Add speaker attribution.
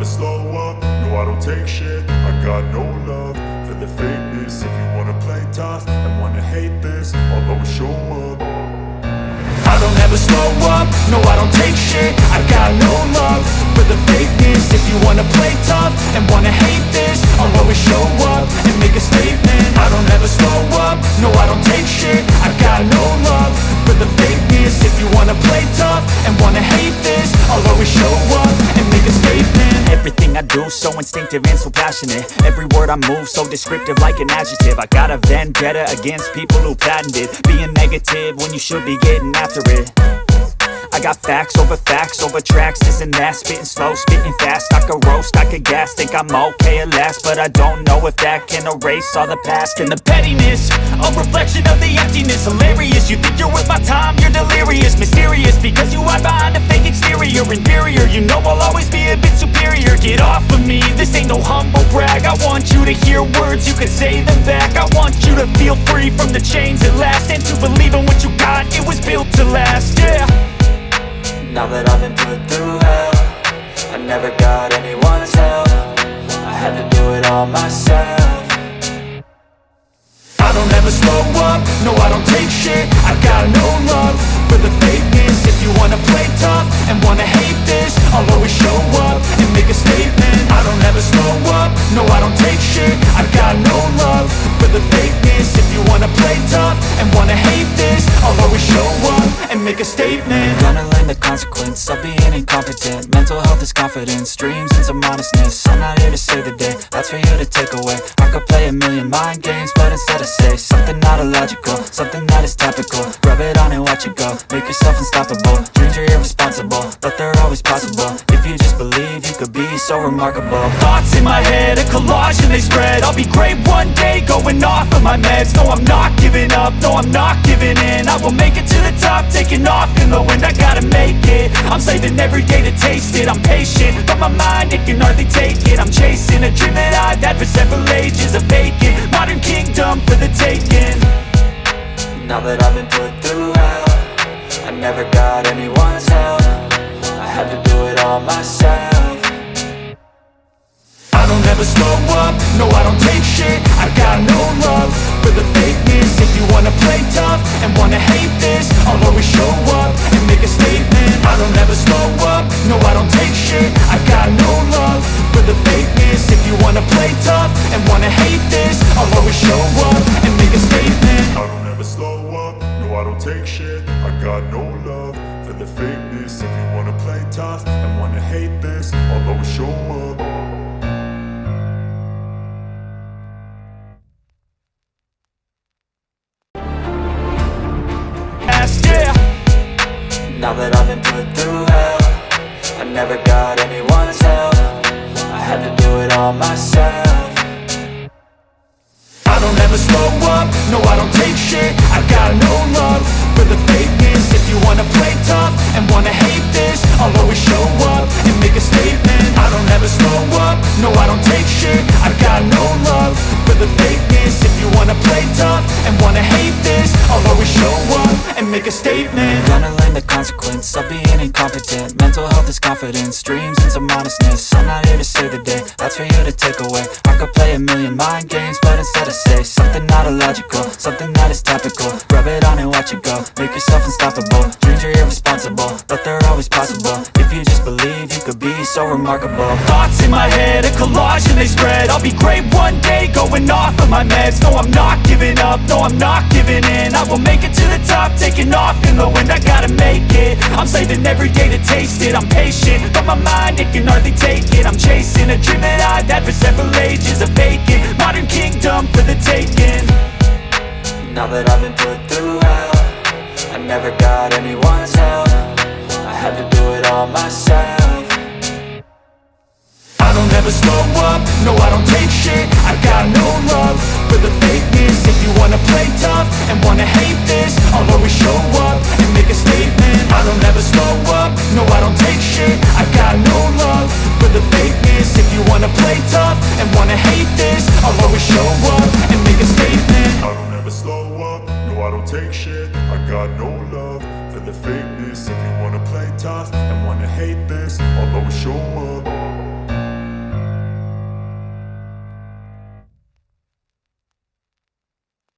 Speaker 1: slow up, no I don't take shit. I got no love for the fakeness. If you wanna play tough and wanna hate this, I'll always show up. I don't ever slow up, no I don't take shit. I got no love for the fakeness. If you wanna play tough and wanna hate this, I'll always show up and make a statement. I don't ever slow up, no I don't take shit. I got no love for the fakeness. If you wanna play tough and wanna hate this, I'll always show up and make a statement.
Speaker 2: Everything I do so instinctive and so passionate. Every word I move so descriptive like an adjective. I got a vendetta against people who patented being negative when you should be getting after it. I got facts over tracks, this and that. Spitting slow, spitting fast, I could roast, I could gas. Think I'm okay at last, but I don't know if that can erase all the past. And the pettiness, a reflection of the emptiness. Hilarious, you think you're worth my time, you're delirious. Mysterious, because you hide behind a fake exterior. Inferior, you know I'll always be a bit superior. Get off of me, this ain't no humble brag. I want you to hear words, you can say them back. I want you to feel free from the chains at last, and to believe in what you got, it was built to last, yeah.
Speaker 3: Now that I've been put through hell, I never got anyone's help. I had to do it all myself.
Speaker 1: I don't ever slow up, no I don't take shit. I got no love for the fakeness. If you wanna play tough and wanna hate this, I'll always show up and make a statement. I don't ever slow up, no I don't take shit. I got no love for the fakeness. If you wanna play tough and wanna hate this, I'll always show up and make a statement.
Speaker 3: Gonna learn the consequence of being incompetent. Mental health is confidence, dreams and some honestness. I'm not here to save the day, that's for you to take away. I could play a million mind games, but instead I say something not illogical, something that is topical. Rub it on and watch it go, make yourself unstoppable. Dreams are irresponsible, but they're always possible. If you just believe, you could be so remarkable.
Speaker 2: Thoughts in my head, a collage and they spread. I'll be great one day, going off of my meds. No, I'm not giving up, no, I'm not giving in. I will make it to the top, taking off in the wind. I gotta make it, I'm saving every day to taste it. I'm patient, but my mind, it can hardly take it. I'm chasing a dream that I've had for several ages. A vacant, modern kingdom for the taking.
Speaker 3: Now that I've been put through hell, I never got anyone's help. I had to do it all myself.
Speaker 1: I don't ever slow up, no I don't take shit. I got no love for the fakeness. If you wanna play tough and wanna hate this, I'll always show up and make a statement. I don't ever slow up, no I don't take shit. I got no love for the fakeness. If you wanna play tough and wanna hate this, I'll always show up and make a statement. I don't ever slow up, no I don't take shit. I got no love for the fakeness. If you wanna play tough and wanna hate this, I'll always show up.
Speaker 3: Now that I've been put through hell, I never got anyone's help. I had to do it all myself.
Speaker 1: I don't ever slow up, no I don't take shit. I got no love for the fakeness. If you wanna play tough and wanna hate this, I'll always show up and make a statement. I don't ever slow up, no I don't take shit. I got no love for the fakeness. If you wanna play tough and wanna hate this, I'll always show up and make a statement.
Speaker 3: Gonna learn the consequence of being incompetent. Mental health is confidence, dreams and some honestness. I'm not here to save the day, that's for you to take away. I could play a million mind games, but instead I say something not illogical, something that is topical. Rub it on and watch it go, make yourself unstoppable. Dreams are irresponsible, but they're always possible. If you just believe, you could be so remarkable.
Speaker 2: Thoughts in my head, a collage and they spread. I'll be great one day, going off of my meds. No, I'm not giving up, no, I'm not giving in. I will make it to the top, taking off in the wind. I gotta make it, I'm saving every day to taste it. I'm patient, but my mind, it can hardly take it. I'm chasing a dream that I've had for several ages. A vacant, modern kingdom for the taking.
Speaker 3: Now that I've been put through hell, I never got anyone's help. I had to do it all myself.
Speaker 1: I don't ever slow up, no I don't take shit. I got no love for the fakeness. If you wanna play tough and wanna hate this, I'll always show up and make a statement. I don't ever slow up, no I don't take shit. I got no love for the